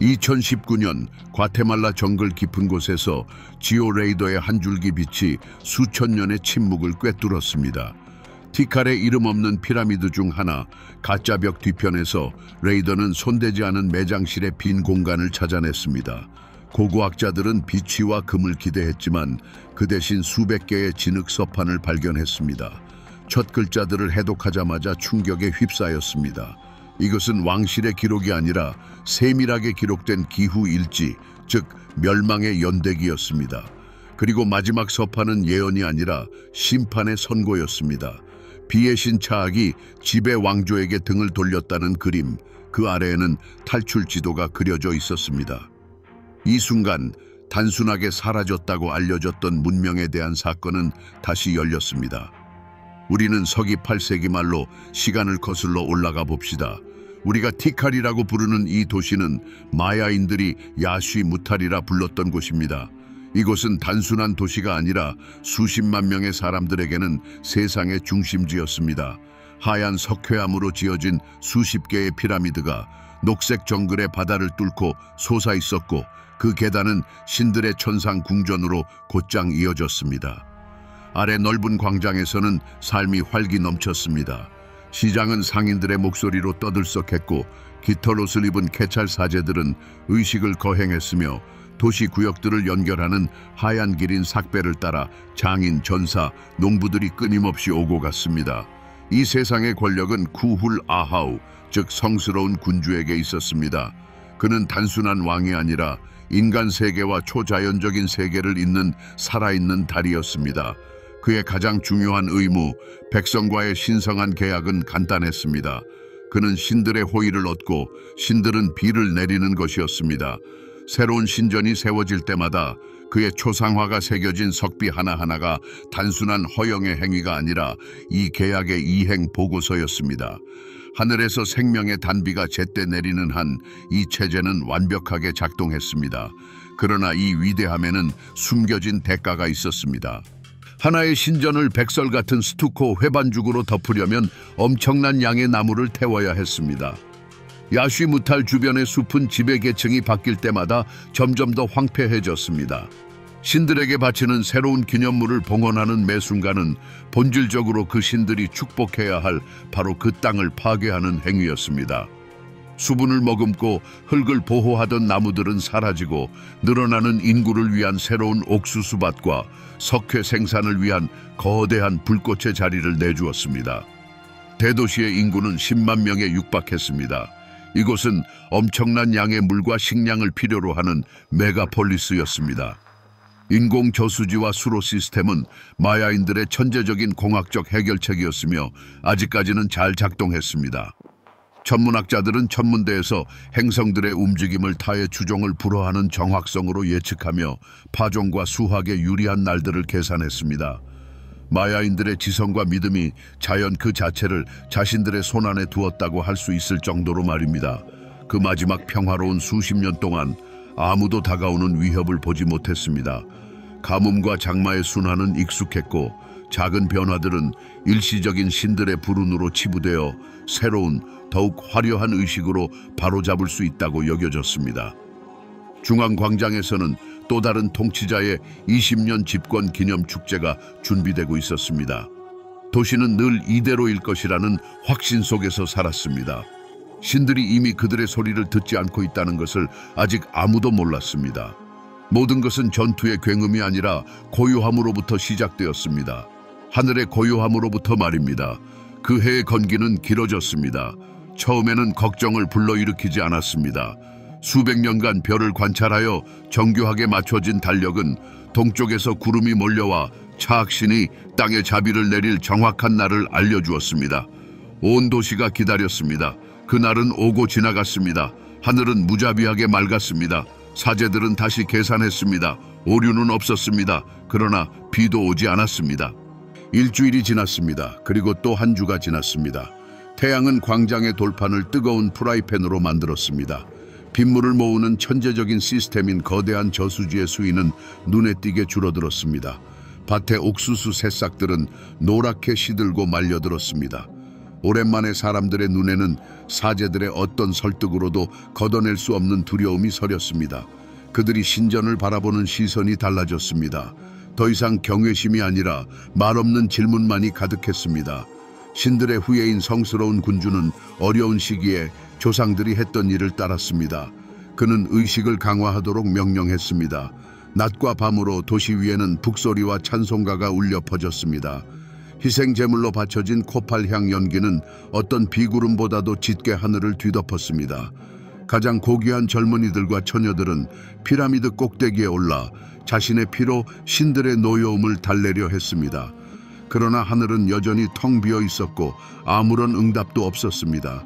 2019년 과테말라 정글 깊은 곳에서 지오 레이더의 한 줄기 빛이 수천 년의 침묵을 꿰뚫었습니다. 티칼의 이름 없는 피라미드 중 하나, 가짜 벽 뒤편에서 레이더는 손대지 않은 매장실의 빈 공간을 찾아냈습니다. 고고학자들은 비취와 금을 기대했지만 그 대신 수백 개의 진흙 서판을 발견했습니다. 첫 글자들을 해독하자마자 충격에 휩싸였습니다. 이것은 왕실의 기록이 아니라 세밀하게 기록된 기후 일지, 즉 멸망의 연대기였습니다. 그리고 마지막 서판은 예언이 아니라 심판의 선고였습니다. 비의 신 차악이 지배 왕조에게 등을 돌렸다는 그림, 그 아래에는 탈출 지도가 그려져 있었습니다. 이 순간 단순하게 사라졌다고 알려졌던 문명에 대한 사건은 다시 열렸습니다. 우리는 서기 8세기 말로 시간을 거슬러 올라가 봅시다. 우리가 티칼이라고 부르는 이 도시는 마야인들이 야쉬 무탈이라 불렀던 곳입니다. 이곳은 단순한 도시가 아니라 수십만 명의 사람들에게는 세상의 중심지였습니다. 하얀 석회암으로 지어진 수십 개의 피라미드가 녹색 정글의 바다를 뚫고 솟아 있었고, 그 계단은 신들의 천상 궁전으로 곧장 이어졌습니다. 아래 넓은 광장에서는 삶이 활기 넘쳤습니다. 시장은 상인들의 목소리로 떠들썩했고, 깃털 옷을 입은 개찰 사제들은 의식을 거행했으며, 도시 구역들을 연결하는 하얀 길인 삭배를 따라 장인, 전사, 농부들이 끊임없이 오고 갔습니다. 이 세상의 권력은 쿠훌 아하우, 즉 성스러운 군주에게 있었습니다. 그는 단순한 왕이 아니라 인간 세계와 초자연적인 세계를 잇는 살아있는 달이었습니다. 그의 가장 중요한 의무, 백성과의 신성한 계약은 간단했습니다. 그는 신들의 호의를 얻고 신들은 비를 내리는 것이었습니다. 새로운 신전이 세워질 때마다 그의 초상화가 새겨진 석비 하나하나가 단순한 허영의 행위가 아니라 이 계약의 이행 보고서였습니다. 하늘에서 생명의 단비가 제때 내리는 한 이 체제는 완벽하게 작동했습니다. 그러나 이 위대함에는 숨겨진 대가가 있었습니다. 하나의 신전을 백설 같은 스투코 회반죽으로 덮으려면 엄청난 양의 나무를 태워야 했습니다. 야쉬 무탈 주변의 숲은 지배 계층이 바뀔 때마다 점점 더 황폐해졌습니다. 신들에게 바치는 새로운 기념물을 봉헌하는 매 순간은 본질적으로 그 신들이 축복해야 할 바로 그 땅을 파괴하는 행위였습니다. 수분을 머금고 흙을 보호하던 나무들은 사라지고 늘어나는 인구를 위한 새로운 옥수수밭과 석회 생산을 위한 거대한 불꽃의 자리를 내주었습니다. 대도시의 인구는 10만 명에 육박했습니다. 이곳은 엄청난 양의 물과 식량을 필요로 하는 메가폴리스였습니다. 인공 저수지와 수로 시스템은 마야인들의 천재적인 공학적 해결책이었으며 아직까지는 잘 작동했습니다. 천문학자들은 천문대에서 행성들의 움직임을 타의 추종을 불허하는 정확성으로 예측하며 파종과 수학에 유리한 날들을 계산했습니다. 마야인들의 지성과 믿음이 자연 그 자체를 자신들의 손안에 두었다고 할 수 있을 정도로 말입니다. 그 마지막 평화로운 수십 년 동안 아무도 다가오는 위협을 보지 못했습니다. 가뭄과 장마의 순환은 익숙했고, 작은 변화들은 일시적인 신들의 불운으로 치부되어 새로운 더욱 화려한 의식으로 바로잡을 수 있다고 여겨졌습니다. 중앙광장에서는 또 다른 통치자의 20년 집권 기념 축제가 준비되고 있었습니다. 도시는 늘 이대로일 것이라는 확신 속에서 살았습니다. 신들이 이미 그들의 소리를 듣지 않고 있다는 것을 아직 아무도 몰랐습니다. 모든 것은 전투의 굉음이 아니라 고요함으로부터 시작되었습니다. 하늘의 고요함으로부터 말입니다. 그 해의 건기는 길어졌습니다. 처음에는 걱정을 불러일으키지 않았습니다. 수백 년간 별을 관찰하여 정교하게 맞춰진 달력은 동쪽에서 구름이 몰려와 차악신이 땅에 자비를 내릴 정확한 날을 알려주었습니다. 온 도시가 기다렸습니다. 그 날은 오고 지나갔습니다. 하늘은 무자비하게 맑았습니다. 사제들은 다시 계산했습니다. 오류는 없었습니다. 그러나 비도 오지 않았습니다. 일주일이 지났습니다. 그리고 또 한 주가 지났습니다. 태양은 광장의 돌판을 뜨거운 프라이팬으로 만들었습니다. 빗물을 모으는 천재적인 시스템인 거대한 저수지의 수위는 눈에 띄게 줄어들었습니다. 밭의 옥수수 새싹들은 노랗게 시들고 말려들었습니다. 오랜만에 사람들의 눈에는 사제들의 어떤 설득으로도 걷어낼 수 없는 두려움이 서렸습니다. 그들이 신전을 바라보는 시선이 달라졌습니다. 더 이상 경외심이 아니라 말없는 질문만이 가득했습니다. 신들의 후예인 성스러운 군주는 어려운 시기에 조상들이 했던 일을 따랐습니다. 그는 의식을 강화하도록 명령했습니다. 낮과 밤으로 도시 위에는 북소리와 찬송가가 울려 퍼졌습니다. 희생 제물로 바쳐진 코팔향 연기는 어떤 비구름보다도 짙게 하늘을 뒤덮었습니다. 가장 고귀한 젊은이들과 처녀들은 피라미드 꼭대기에 올라 자신의 피로 신들의 노여움을 달래려 했습니다. 그러나 하늘은 여전히 텅 비어 있었고 아무런 응답도 없었습니다.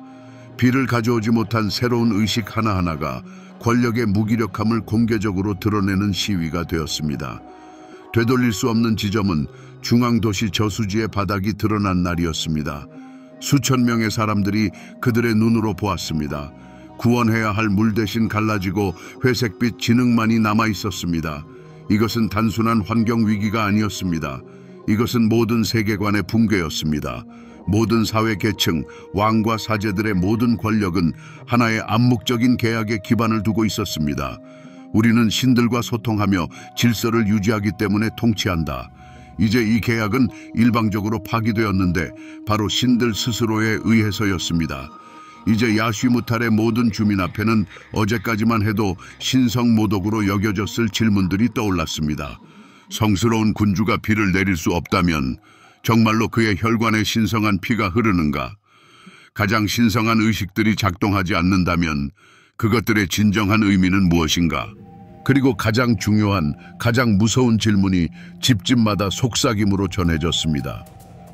비를 가져오지 못한 새로운 의식 하나하나가 권력의 무기력함을 공개적으로 드러내는 시위가 되었습니다. 되돌릴 수 없는 지점은 중앙도시 저수지의 바닥이 드러난 날이었습니다. 수천 명의 사람들이 그들의 눈으로 보았습니다. 구원해야 할 물 대신 갈라지고 회색빛 진흙만이 남아 있었습니다. 이것은 단순한 환경 위기가 아니었습니다. 이것은 모든 세계관의 붕괴였습니다. 모든 사회 계층, 왕과 사제들의 모든 권력은 하나의 암묵적인 계약에 기반을 두고 있었습니다. 우리는 신들과 소통하며 질서를 유지하기 때문에 통치한다. 이제 이 계약은 일방적으로 파기되었는데 바로 신들 스스로에 의해서였습니다. 이제 야쉬무탈의 모든 주민 앞에는 어제까지만 해도 신성 모독으로 여겨졌을 질문들이 떠올랐습니다. 성스러운 군주가 비를 내릴 수 없다면 정말로 그의 혈관에 신성한 피가 흐르는가? 가장 신성한 의식들이 작동하지 않는다면 그것들의 진정한 의미는 무엇인가? 그리고 가장 중요한, 가장 무서운 질문이 집집마다 속삭임으로 전해졌습니다.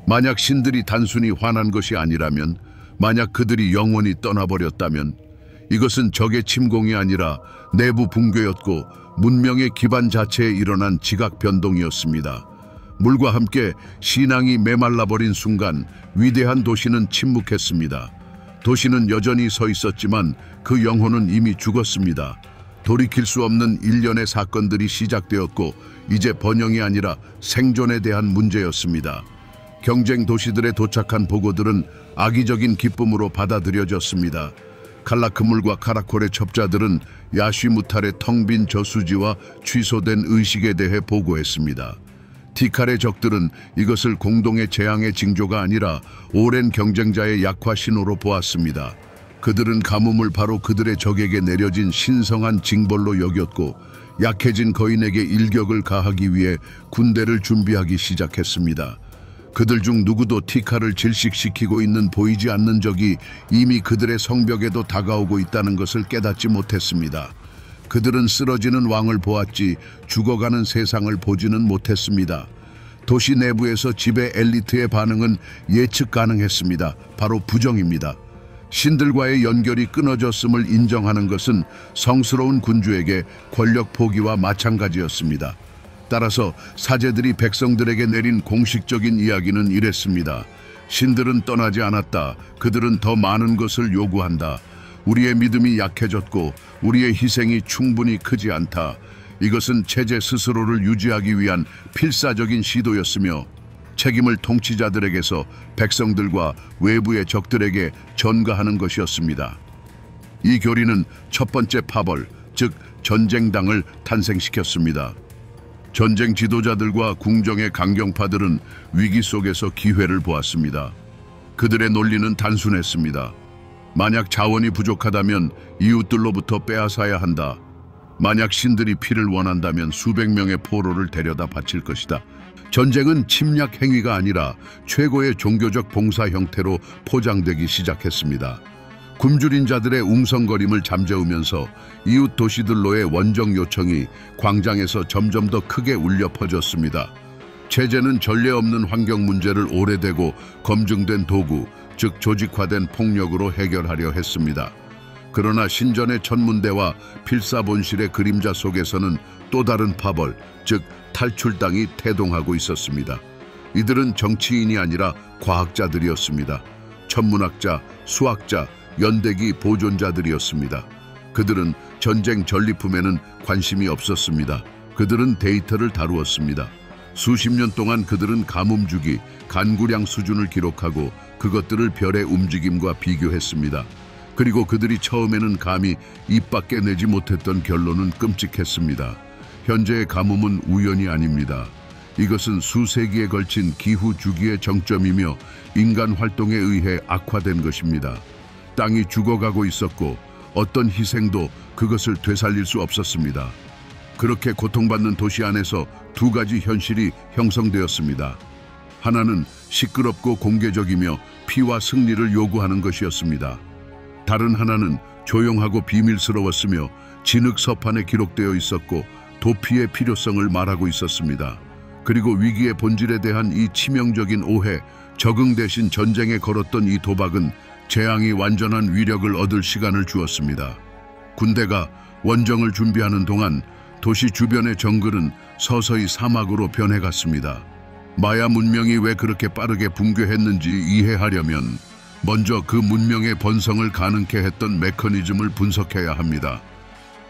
만약 신들이 단순히 화난 것이 아니라면, 만약 그들이 영원히 떠나버렸다면, 이것은 적의 침공이 아니라 내부 붕괴였고 문명의 기반 자체에 일어난 지각 변동이었습니다. 물과 함께 신앙이 메말라버린 순간 위대한 도시는 침묵했습니다. 도시는 여전히 서 있었지만 그 영혼은 이미 죽었습니다. 돌이킬 수 없는 일련의 사건들이 시작되었고 이제 번영이 아니라 생존에 대한 문제였습니다. 경쟁 도시들에 도착한 보고들은 악의적인 기쁨으로 받아들여졌습니다. 칼라크물과 카라콜의 첩자들은 야쉬무탈의 텅 빈 저수지와 취소된 의식에 대해 보고했습니다. 티칼의 적들은 이것을 공동의 재앙의 징조가 아니라 오랜 경쟁자의 약화 신호로 보았습니다. 그들은 가뭄을 바로 그들의 적에게 내려진 신성한 징벌로 여겼고 약해진 거인에게 일격을 가하기 위해 군대를 준비하기 시작했습니다. 그들 중 누구도 티칼을 질식시키고 있는 보이지 않는 적이 이미 그들의 성벽에도 다가오고 있다는 것을 깨닫지 못했습니다. 그들은 쓰러지는 왕을 보았지 죽어가는 세상을 보지는 못했습니다. 도시 내부에서 지배 엘리트의 반응은 예측 가능했습니다. 바로 부정입니다. 신들과의 연결이 끊어졌음을 인정하는 것은 성스러운 군주에게 권력 포기와 마찬가지였습니다. 따라서 사제들이 백성들에게 내린 공식적인 이야기는 이랬습니다. 신들은 떠나지 않았다. 그들은 더 많은 것을 요구한다. 우리의 믿음이 약해졌고 우리의 희생이 충분히 크지 않다. 이것은 체제 스스로를 유지하기 위한 필사적인 시도였으며 책임을 통치자들에게서 백성들과 외부의 적들에게 전가하는 것이었습니다. 이 교리는 첫 번째 파벌, 즉 전쟁당을 탄생시켰습니다. 전쟁 지도자들과 궁정의 강경파들은 위기 속에서 기회를 보았습니다. 그들의 논리는 단순했습니다. 만약 자원이 부족하다면 이웃들로부터 빼앗아야 한다. 만약 신들이 피를 원한다면 수백 명의 포로를 데려다 바칠 것이다. 전쟁은 침략 행위가 아니라 최고의 종교적 봉사 형태로 포장되기 시작했습니다. 굶주린 자들의 웅성거림을 잠재우면서 이웃 도시들로의 원정 요청이 광장에서 점점 더 크게 울려 퍼졌습니다. 체제는 전례 없는 환경 문제를 오래되고 검증된 도구, 즉 조직화된 폭력으로 해결하려 했습니다. 그러나 신전의 천문대와 필사본실의 그림자 속에서는 또 다른 파벌, 즉 탈출당이 태동하고 있었습니다. 이들은 정치인이 아니라 과학자들이었습니다. 천문학자, 수학자, 연대기 보존자들이었습니다. 그들은 전쟁 전리품에는 관심이 없었습니다. 그들은 데이터를 다루었습니다. 수십 년 동안 그들은 가뭄 주기, 간구량 수준을 기록하고 그것들을 별의 움직임과 비교했습니다. 그리고 그들이 처음에는 감히 입 밖에 내지 못했던 결론은 끔찍했습니다. 현재의 가뭄은 우연이 아닙니다. 이것은 수세기에 걸친 기후 주기의 정점이며 인간 활동에 의해 악화된 것입니다. 땅이 죽어가고 있었고 어떤 희생도 그것을 되살릴 수 없었습니다. 그렇게 고통받는 도시 안에서 두 가지 현실이 형성되었습니다. 하나는 시끄럽고 공개적이며 피와 승리를 요구하는 것이었습니다. 다른 하나는 조용하고 비밀스러웠으며 진흙 서판에 기록되어 있었고 도피의 필요성을 말하고 있었습니다. 그리고 위기의 본질에 대한 이 치명적인 오해, 적응 대신 전쟁에 걸었던 이 도박은 재앙이 완전한 위력을 얻을 시간을 주었습니다. 군대가 원정을 준비하는 동안 도시 주변의 정글은 서서히 사막으로 변해갔습니다. 마야 문명이 왜 그렇게 빠르게 붕괴했는지 이해하려면 먼저 그 문명의 번성을 가능케 했던 메커니즘을 분석해야 합니다.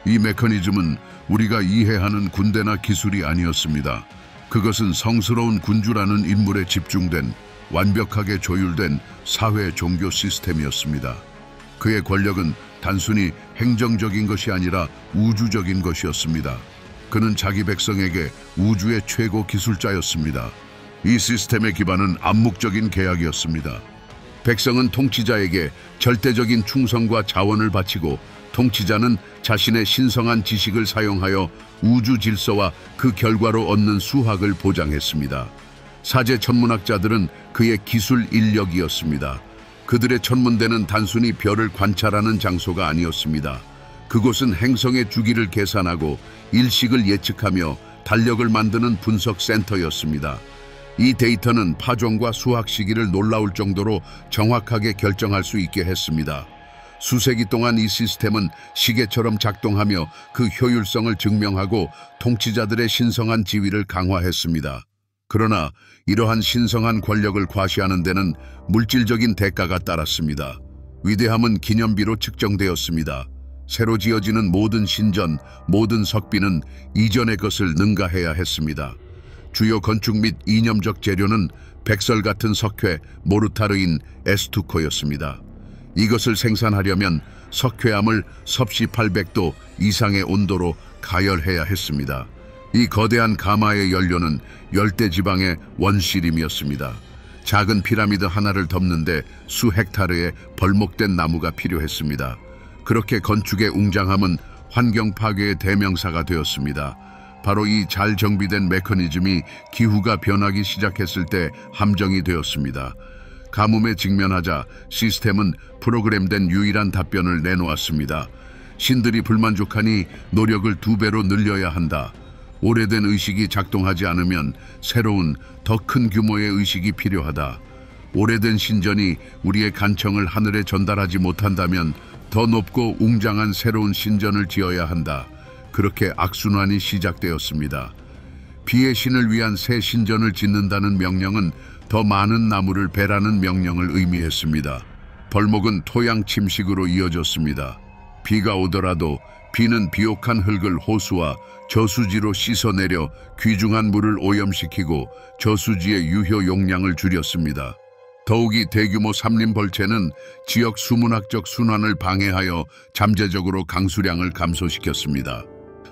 이 메커니즘은 우리가 이해하는 군대나 기술이 아니었습니다. 그것은 성스러운 군주라는 인물에 집중된 완벽하게 조율된 사회 종교 시스템이었습니다. 그의 권력은 단순히 행정적인 것이 아니라 우주적인 것이었습니다. 그는 자기 백성에게 우주의 최고 기술자였습니다. 이 시스템의 기반은 암묵적인 계약이었습니다. 백성은 통치자에게 절대적인 충성과 자원을 바치고 통치자는 자신의 신성한 지식을 사용하여 우주 질서와 그 결과로 얻는 수학을 보장했습니다. 사제 천문학자들은 그의 기술 인력이었습니다. 그들의 천문대는 단순히 별을 관찰하는 장소가 아니었습니다. 그곳은 행성의 주기를 계산하고 일식을 예측하며 달력을 만드는 분석 센터였습니다. 이 데이터는 파종과 수확 시기를 놀라울 정도로 정확하게 결정할 수 있게 했습니다. 수세기 동안 이 시스템은 시계처럼 작동하며 그 효율성을 증명하고 통치자들의 신성한 지위를 강화했습니다. 그러나 이러한 신성한 권력을 과시하는 데는 물질적인 대가가 따랐습니다. 위대함은 기념비로 측정되었습니다. 새로 지어지는 모든 신전, 모든 석비는 이전의 것을 능가해야 했습니다. 주요 건축 및 이념적 재료는 백설 같은 석회, 모르타르인 에스투코였습니다. 이것을 생산하려면 석회암을 섭씨 800도 이상의 온도로 가열해야 했습니다. 이 거대한 가마의 연료는 열대지방의 원시림이었습니다. 작은 피라미드 하나를 덮는데 수 헥타르의 벌목된 나무가 필요했습니다. 그렇게 건축의 웅장함은 환경 파괴의 대명사가 되었습니다. 바로 이 잘 정비된 메커니즘이 기후가 변하기 시작했을 때 함정이 되었습니다. 가뭄에 직면하자 시스템은 프로그램된 유일한 답변을 내놓았습니다. 신들이 불만족하니 노력을 2배로 늘려야 한다. 오래된 의식이 작동하지 않으면 새로운 더 큰 규모의 의식이 필요하다. 오래된 신전이 우리의 간청을 하늘에 전달하지 못한다면 더 높고 웅장한 새로운 신전을 지어야 한다. 그렇게 악순환이 시작되었습니다. 비의 신을 위한 새 신전을 짓는다는 명령은 더 많은 나무를 베라는 명령을 의미했습니다. 벌목은 토양 침식으로 이어졌습니다. 비가 오더라도 비는 비옥한 흙을 호수와 저수지로 씻어내려 귀중한 물을 오염시키고 저수지의 유효 용량을 줄였습니다. 더욱이 대규모 삼림 벌채는 지역 수문학적 순환을 방해하여 잠재적으로 강수량을 감소시켰습니다.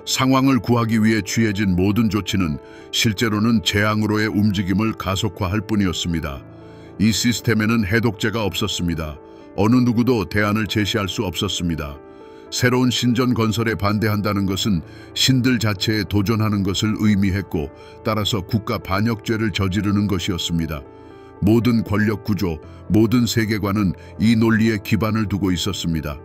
상황을 구하기 위해 취해진 모든 조치는 실제로는 재앙으로의 움직임을 가속화할 뿐이었습니다. 이 시스템에는 해독제가 없었습니다. 어느 누구도 대안을 제시할 수 없었습니다. 새로운 신전 건설에 반대한다는 것은 신들 자체에 도전하는 것을 의미했고 따라서 국가 반역죄를 저지르는 것이었습니다. 모든 권력 구조, 모든 세계관은 이 논리에 기반을 두고 있었습니다.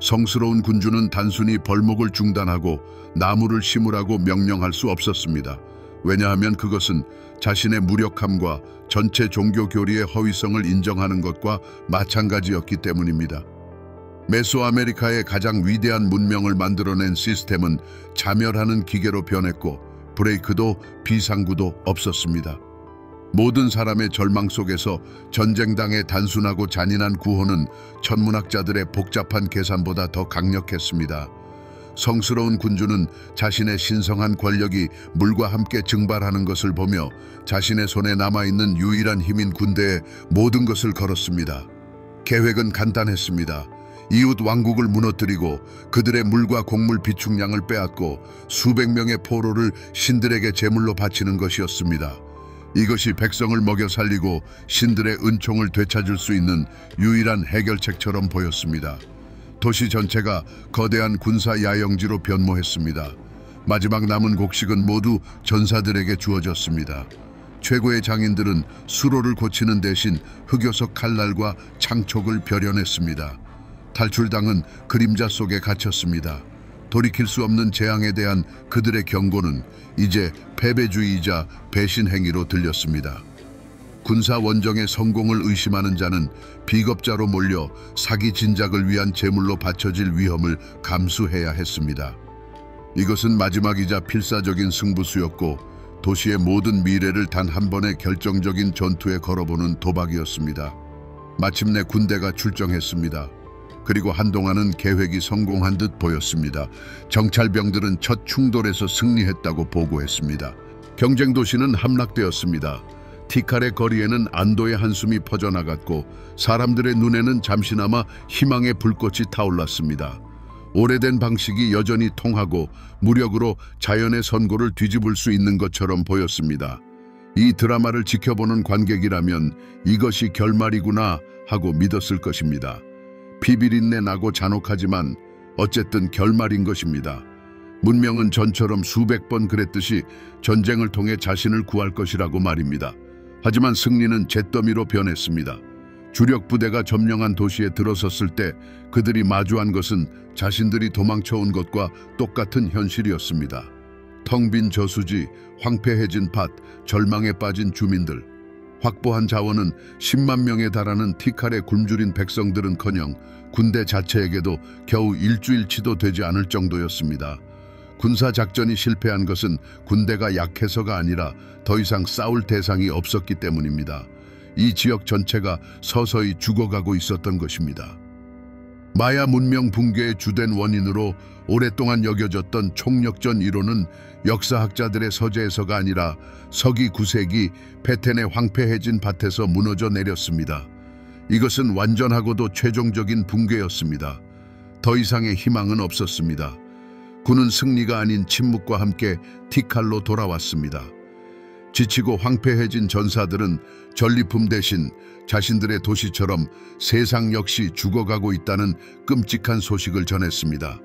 성스러운 군주는 단순히 벌목을 중단하고 나무를 심으라고 명령할 수 없었습니다. 왜냐하면 그것은 자신의 무력함과 전체 종교 교리의 허위성을 인정하는 것과 마찬가지였기 때문입니다. 메소아메리카의 가장 위대한 문명을 만들어낸 시스템은 자멸하는 기계로 변했고 브레이크도 비상구도 없었습니다. 모든 사람의 절망 속에서 전쟁당의 단순하고 잔인한 구호는 천문학자들의 복잡한 계산보다 더 강력했습니다. 성스러운 군주는 자신의 신성한 권력이 물과 함께 증발하는 것을 보며 자신의 손에 남아있는 유일한 힘인 군대에 모든 것을 걸었습니다. 계획은 간단했습니다. 이웃 왕국을 무너뜨리고 그들의 물과 곡물 비축량을 빼앗고 수백 명의 포로를 신들에게 제물로 바치는 것이었습니다. 이것이 백성을 먹여 살리고 신들의 은총을 되찾을 수 있는 유일한 해결책처럼 보였습니다. 도시 전체가 거대한 군사 야영지로 변모했습니다. 마지막 남은 곡식은 모두 전사들에게 주어졌습니다. 최고의 장인들은 수로를 고치는 대신 흑요석 칼날과 창촉을 벼려냈습니다. 탈출당은 그림자 속에 갇혔습니다. 돌이킬 수 없는 재앙에 대한 그들의 경고는 이제 패배주의이자 배신 행위로 들렸습니다. 군사 원정의 성공을 의심하는 자는 비겁자로 몰려 사기 진작을 위한 제물로 바쳐질 위험을 감수해야 했습니다. 이것은 마지막이자 필사적인 승부수였고 도시의 모든 미래를 단 한 번의 결정적인 전투에 걸어보는 도박이었습니다. 마침내 군대가 출정했습니다. 그리고 한동안은 계획이 성공한 듯 보였습니다. 정찰병들은 첫 충돌에서 승리했다고 보고했습니다. 경쟁 도시는 함락되었습니다. 티칼의 거리에는 안도의 한숨이 퍼져나갔고 사람들의 눈에는 잠시나마 희망의 불꽃이 타올랐습니다. 오래된 방식이 여전히 통하고 무력으로 자연의 선고를 뒤집을 수 있는 것처럼 보였습니다. 이 드라마를 지켜보는 관객이라면 이것이 결말이구나 하고 믿었을 것입니다. 피비린내 나고 잔혹하지만 어쨌든 결말인 것입니다. 문명은 전처럼 수백 번 그랬듯이 전쟁을 통해 자신을 구할 것이라고 말입니다. 하지만 승리는 잿더미로 변했습니다. 주력 부대가 점령한 도시에 들어섰을 때 그들이 마주한 것은 자신들이 도망쳐온 것과 똑같은 현실이었습니다. 텅 빈 저수지, 황폐해진 밭, 절망에 빠진 주민들. 확보한 자원은 10만 명에 달하는 티칼에 굶주린 백성들은커녕 군대 자체에게도 겨우 일주일치도 되지 않을 정도였습니다. 군사작전이 실패한 것은 군대가 약해서가 아니라 더 이상 싸울 대상이 없었기 때문입니다. 이 지역 전체가 서서히 죽어가고 있었던 것입니다. 마야 문명 붕괴의 주된 원인으로 오랫동안 여겨졌던 총력전 이론은 역사학자들의 서재에서가 아니라 서기 9세기 페텐의 황폐해진 밭에서 무너져 내렸습니다. 이것은 완전하고도 최종적인 붕괴였습니다. 더 이상의 희망은 없었습니다. 군은 승리가 아닌 침묵과 함께 티칼로 돌아왔습니다. 지치고 황폐해진 전사들은 전리품 대신 자신들의 도시처럼 세상 역시 죽어가고 있다는 끔찍한 소식을 전했습니다.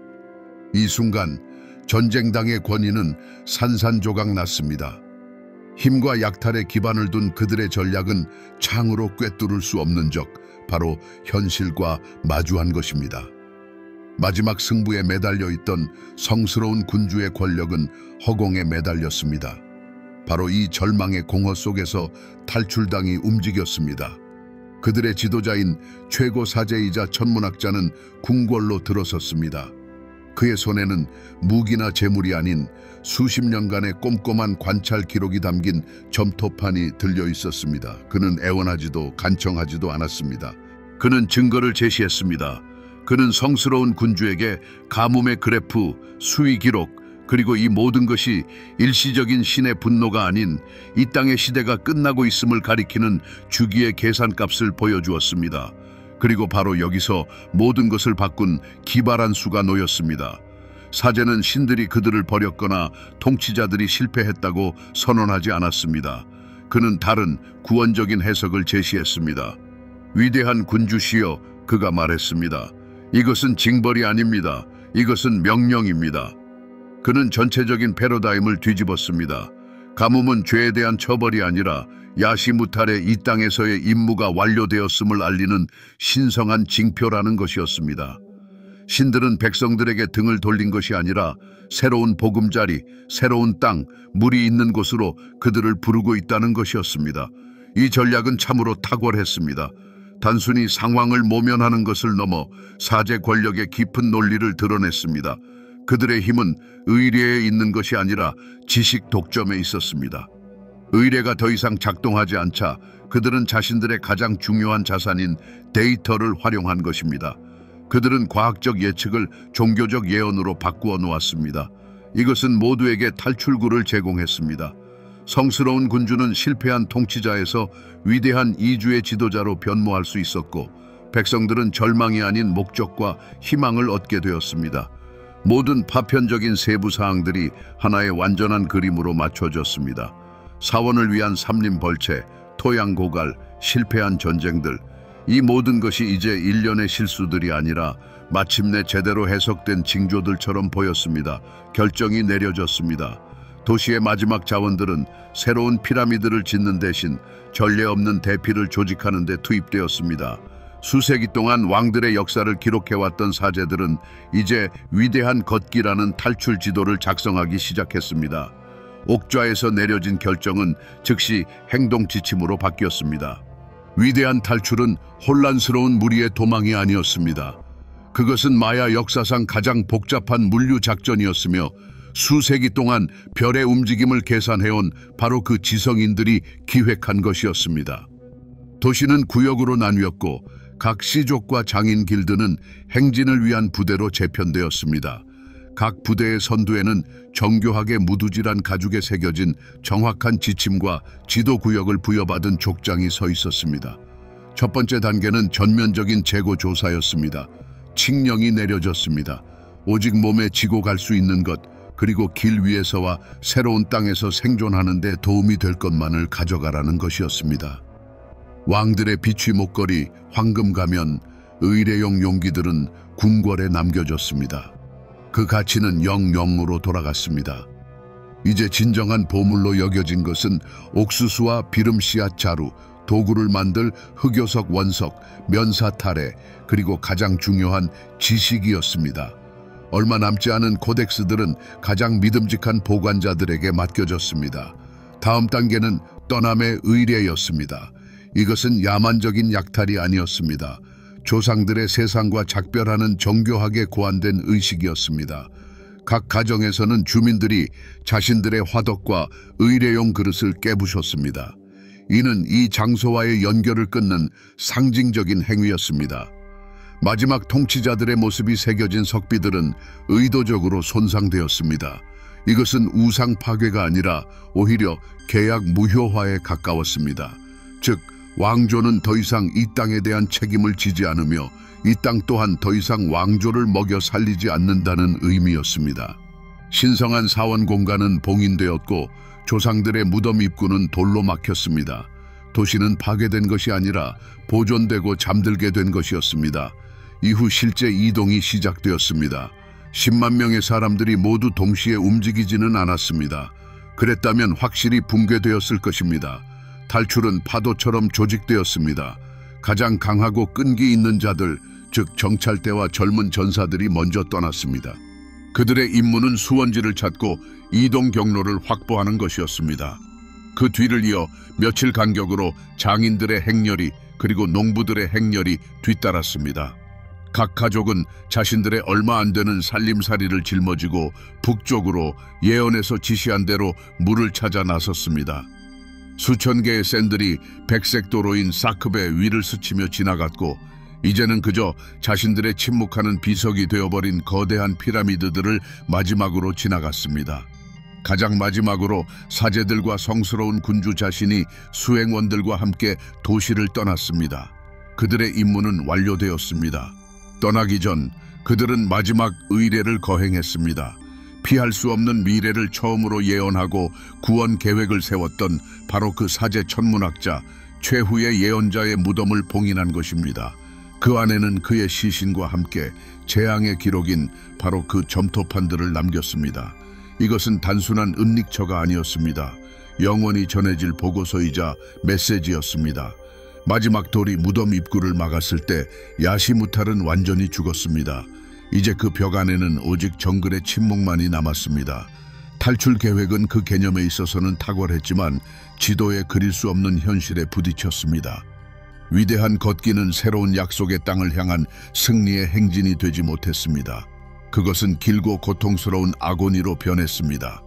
이 순간 전쟁당의 권위는 산산조각 났습니다. 힘과 약탈에 기반을 둔 그들의 전략은 창으로 꿰뚫을 수 없는 적, 바로 현실과 마주한 것입니다. 마지막 승부에 매달려 있던 성스러운 군주의 권력은 허공에 매달렸습니다. 바로 이 절망의 공허 속에서 탈출당이 움직였습니다. 그들의 지도자인 최고 사제이자 천문학자는 궁궐로 들어섰습니다. 그의 손에는 무기나 재물이 아닌 수십 년간의 꼼꼼한 관찰 기록이 담긴 점토판이 들려 있었습니다. 그는 애원하지도 간청하지도 않았습니다. 그는 증거를 제시했습니다. 그는 성스러운 군주에게 가뭄의 그래프, 수위 기록, 그리고 이 모든 것이 일시적인 신의 분노가 아닌 이 땅의 시대가 끝나고 있음을 가리키는 주기의 계산값을 보여주었습니다. 그리고 바로 여기서 모든 것을 바꾼 기발한 수가 놓였습니다. 사제는 신들이 그들을 버렸거나 통치자들이 실패했다고 선언하지 않았습니다. 그는 다른 구원적인 해석을 제시했습니다. 위대한 군주시여, 그가 말했습니다. 이것은 징벌이 아닙니다. 이것은 명령입니다. 그는 전체적인 패러다임을 뒤집었습니다. 가뭄은 죄에 대한 처벌이 아니라 야시무탈의 이 땅에서의 임무가 완료되었음을 알리는 신성한 징표라는 것이었습니다. 신들은 백성들에게 등을 돌린 것이 아니라 새로운 보금자리, 새로운 땅, 물이 있는 곳으로 그들을 부르고 있다는 것이었습니다. 이 전략은 참으로 탁월했습니다. 단순히 상황을 모면하는 것을 넘어 사제 권력의 깊은 논리를 드러냈습니다. 그들의 힘은 의례에 있는 것이 아니라 지식 독점에 있었습니다. 의례가 더 이상 작동하지 않자 그들은 자신들의 가장 중요한 자산인 데이터를 활용한 것입니다. 그들은 과학적 예측을 종교적 예언으로 바꾸어 놓았습니다. 이것은 모두에게 탈출구를 제공했습니다. 성스러운 군주는 실패한 통치자에서 위대한 이주의 지도자로 변모할 수 있었고, 백성들은 절망이 아닌 목적과 희망을 얻게 되었습니다. 모든 파편적인 세부 사항들이 하나의 완전한 그림으로 맞춰졌습니다. 사원을 위한 삼림벌채, 토양고갈, 실패한 전쟁들, 이 모든 것이 이제 일련의 실수들이 아니라 마침내 제대로 해석된 징조들처럼 보였습니다. 결정이 내려졌습니다. 도시의 마지막 자원들은 새로운 피라미드를 짓는 대신 전례 없는 대피를 조직하는 데 투입되었습니다. 수세기 동안 왕들의 역사를 기록해왔던 사제들은 이제 위대한 걷기라는 탈출 지도를 작성하기 시작했습니다. 옥좌에서 내려진 결정은 즉시 행동 지침으로 바뀌었습니다. 위대한 탈출은 혼란스러운 무리의 도망이 아니었습니다. 그것은 마야 역사상 가장 복잡한 물류 작전이었으며 수세기 동안 별의 움직임을 계산해온 바로 그 지성인들이 기획한 것이었습니다. 도시는 구역으로 나뉘었고 각 시족과 장인 길드는 행진을 위한 부대로 재편되었습니다. 각 부대의 선두에는 정교하게 무두질한 가죽에 새겨진 정확한 지침과 지도 구역을 부여받은 족장이 서 있었습니다. 첫 번째 단계는 전면적인 재고 조사였습니다. 칙령이 내려졌습니다. 오직 몸에 지고 갈 수 있는 것, 그리고 길 위에서와 새로운 땅에서 생존하는 데 도움이 될 것만을 가져가라는 것이었습니다. 왕들의 비취 목걸이, 황금 가면, 의뢰용 용기들은 궁궐에 남겨졌습니다. 그 가치는 영영으로 돌아갔습니다. 이제 진정한 보물로 여겨진 것은 옥수수와 비름 씨앗 자루, 도구를 만들 흑요석 원석, 면사 타래, 그리고 가장 중요한 지식이었습니다. 얼마 남지 않은 코덱스들은 가장 믿음직한 보관자들에게 맡겨졌습니다. 다음 단계는 떠남의 의례였습니다. 이것은 야만적인 약탈이 아니었습니다. 조상들의 세상과 작별하는 정교하게 고안된 의식이었습니다. 각 가정에서는 주민들이 자신들의 화덕과 의례용 그릇을 깨부셨습니다. 이는 이 장소와의 연결을 끊는 상징적인 행위였습니다. 마지막 통치자들의 모습이 새겨진 석비들은 의도적으로 손상되었습니다. 이것은 우상 파괴가 아니라 오히려 계약 무효화에 가까웠습니다. 즉, 왕조는 더 이상 이 땅에 대한 책임을 지지 않으며 이 땅 또한 더 이상 왕조를 먹여 살리지 않는다는 의미였습니다. 신성한 사원 공간은 봉인되었고 조상들의 무덤 입구는 돌로 막혔습니다. 도시는 파괴된 것이 아니라 보존되고 잠들게 된 것이었습니다. 이후 실제 이동이 시작되었습니다. 10만 명의 사람들이 모두 동시에 움직이지는 않았습니다. 그랬다면 확실히 붕괴되었을 것입니다. 탈출은 파도처럼 조직되었습니다. 가장 강하고 끈기 있는 자들, 즉 정찰대와 젊은 전사들이 먼저 떠났습니다. 그들의 임무는 수원지를 찾고 이동 경로를 확보하는 것이었습니다. 그 뒤를 이어 며칠 간격으로 장인들의 행렬이 그리고 농부들의 행렬이 뒤따랐습니다. 각 가족은 자신들의 얼마 안 되는 살림살이를 짊어지고 북쪽으로 예언에서 지시한 대로 물을 찾아 나섰습니다. 수천 개의 샌들이 백색 도로인 사크베 위를 스치며 지나갔고 이제는 그저 자신들의 침묵하는 비석이 되어버린 거대한 피라미드들을 마지막으로 지나갔습니다. 가장 마지막으로 사제들과 성스러운 군주 자신이 수행원들과 함께 도시를 떠났습니다. 그들의 임무는 완료되었습니다. 떠나기 전 그들은 마지막 의례를 거행했습니다. 피할 수 없는 미래를 처음으로 예언하고 구원 계획을 세웠던 바로 그 사제 천문학자 최후의 예언자의 무덤을 봉인한 것입니다. 그 안에는 그의 시신과 함께 재앙의 기록인 바로 그 점토판들을 남겼습니다. 이것은 단순한 은닉처가 아니었습니다. 영원히 전해질 보고서이자 메시지였습니다. 마지막 돌이 무덤 입구를 막았을 때 야시무탈은 완전히 죽었습니다. 이제 그 벽 안에는 오직 정글의 침묵만이 남았습니다. 탈출 계획은 그 개념에 있어서는 탁월했지만 지도에 그릴 수 없는 현실에 부딪혔습니다. 위대한 걷기는 새로운 약속의 땅을 향한 승리의 행진이 되지 못했습니다. 그것은 길고 고통스러운 아고니로 변했습니다.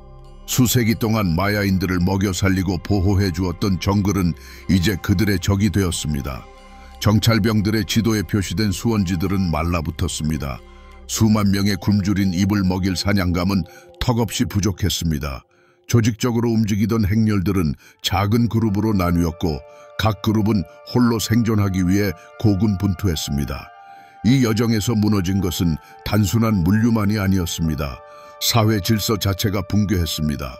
수세기 동안 마야인들을 먹여 살리고 보호해 주었던 정글은 이제 그들의 적이 되었습니다. 정찰병들의 지도에 표시된 수원지들은 말라붙었습니다. 수만 명의 굶주린 입을 먹일 사냥감은 턱없이 부족했습니다. 조직적으로 움직이던 행렬들은 작은 그룹으로 나뉘었고 각 그룹은 홀로 생존하기 위해 고군분투했습니다. 이 여정에서 무너진 것은 단순한 물류만이 아니었습니다. 사회 질서 자체가 붕괴했습니다.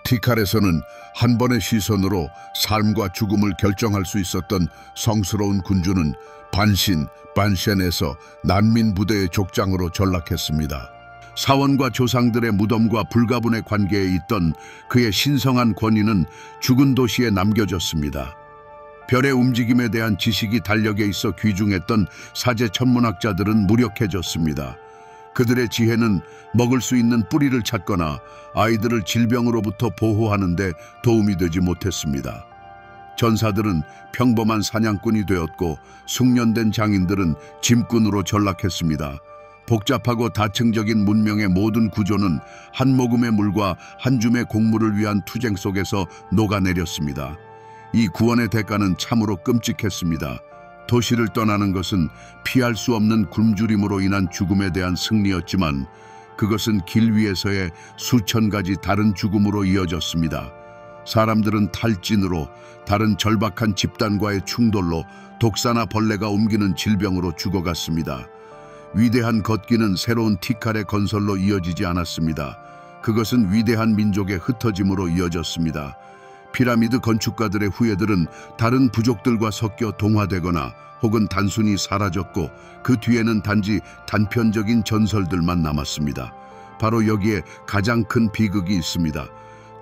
티칼에서는 한 번의 시선으로 삶과 죽음을 결정할 수 있었던 성스러운 군주는 반셴에서 난민 부대의 족장으로 전락했습니다. 사원과 조상들의 무덤과 불가분의 관계에 있던 그의 신성한 권위는 죽은 도시에 남겨졌습니다. 별의 움직임에 대한 지식이 달력에 있어 귀중했던 사제 천문학자들은 무력해졌습니다. 그들의 지혜는 먹을 수 있는 뿌리를 찾거나 아이들을 질병으로부터 보호하는 데 도움이 되지 못했습니다. 전사들은 평범한 사냥꾼이 되었고 숙련된 장인들은 짐꾼으로 전락했습니다. 복잡하고 다층적인 문명의 모든 구조는 한 모금의 물과 한 줌의 곡물을 위한 투쟁 속에서 녹아내렸습니다. 이 구원의 대가는 참으로 끔찍했습니다. 도시를 떠나는 것은 피할 수 없는 굶주림으로 인한 죽음에 대한 승리였지만 그것은 길 위에서의 수천 가지 다른 죽음으로 이어졌습니다. 사람들은 탈진으로, 다른 절박한 집단과의 충돌로, 독사나 벌레가 옮기는 질병으로 죽어갔습니다. 위대한 걷기는 새로운 티칼의 건설로 이어지지 않았습니다. 그것은 위대한 민족의 흩어짐으로 이어졌습니다. 피라미드 건축가들의 후예들은 다른 부족들과 섞여 동화되거나 혹은 단순히 사라졌고 그 뒤에는 단지 단편적인 전설들만 남았습니다. 바로 여기에 가장 큰 비극이 있습니다.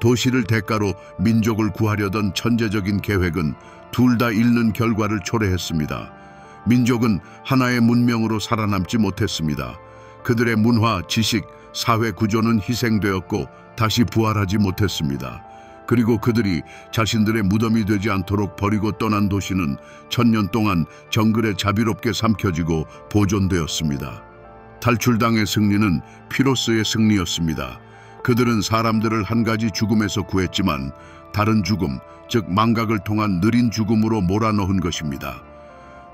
도시를 대가로 민족을 구하려던 천재적인 계획은 둘 다 잃는 결과를 초래했습니다. 민족은 하나의 문명으로 살아남지 못했습니다. 그들의 문화, 지식, 사회 구조는 희생되었고 다시 부활하지 못했습니다. 그리고 그들이 자신들의 무덤이 되지 않도록 버리고 떠난 도시는 천년 동안 정글에 자비롭게 삼켜지고 보존되었습니다. 탈출당의 승리는 피로스의 승리였습니다. 그들은 사람들을 한 가지 죽음에서 구했지만 다른 죽음, 즉 망각을 통한 느린 죽음으로 몰아넣은 것입니다.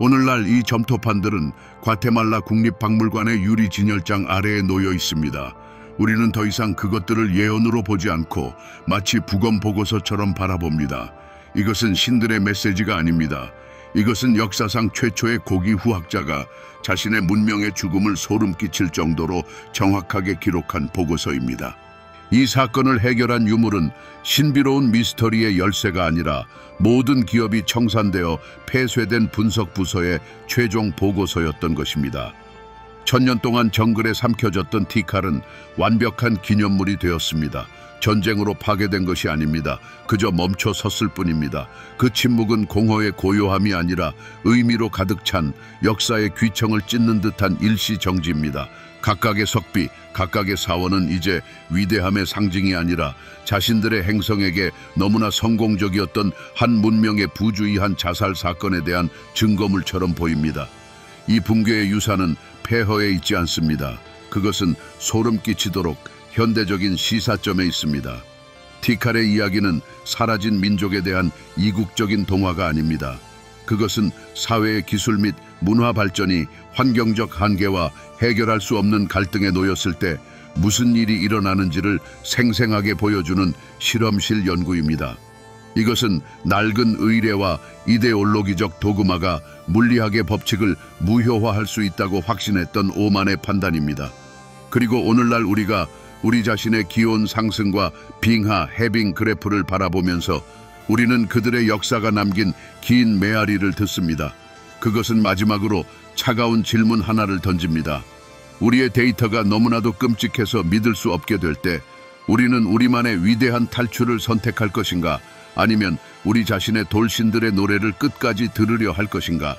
오늘날 이 점토판들은 과테말라 국립박물관의 유리 진열장 아래에 놓여 있습니다. 우리는 더 이상 그것들을 예언으로 보지 않고 마치 부검 보고서처럼 바라봅니다. 이것은 신들의 메시지가 아닙니다. 이것은 역사상 최초의 고기 후학자가 자신의 문명의 죽음을 소름 끼칠 정도로 정확하게 기록한 보고서입니다. 이 사건을 해결한 유물은 신비로운 미스터리의 열쇠가 아니라 모든 기업이 청산되어 폐쇄된 분석 부서의 최종 보고서였던 것입니다. 천년 동안 정글에 삼켜졌던 티칼은 완벽한 기념물이 되었습니다. 전쟁으로 파괴된 것이 아닙니다. 그저 멈춰 섰을 뿐입니다. 그 침묵은 공허의 고요함이 아니라 의미로 가득 찬 역사의 귀청을 찢는 듯한 일시정지입니다. 각각의 석비, 각각의 사원은 이제 위대함의 상징이 아니라 자신들의 행성에게 너무나 성공적이었던 한 문명의 부주의한 자살 사건에 대한 증거물처럼 보입니다. 이 붕괴의 유산은 폐허에 있지 않습니다. 그것은 소름 끼치도록 현대적인 시사점에 있습니다. 티칼의 이야기는 사라진 민족에 대한 이국적인 동화가 아닙니다. 그것은 사회의 기술 및 문화 발전이 환경적 한계와 해결할 수 없는 갈등에 놓였을 때 무슨 일이 일어나는지를 생생하게 보여주는 실험실 연구입니다. 이것은 낡은 의례와 이데올로기적 도그마가 물리학의 법칙을 무효화할 수 있다고 확신했던 오만의 판단입니다. 그리고 오늘날 우리가 우리 자신의 기온 상승과 빙하, 해빙 그래프를 바라보면서 우리는 그들의 역사가 남긴 긴 메아리를 듣습니다. 그것은 마지막으로 차가운 질문 하나를 던집니다. 우리의 데이터가 너무나도 끔찍해서 믿을 수 없게 될 때 우리는 우리만의 위대한 탈출을 선택할 것인가? 아니면 우리 자신의 돌신들의 노래를 끝까지 들으려 할 것인가?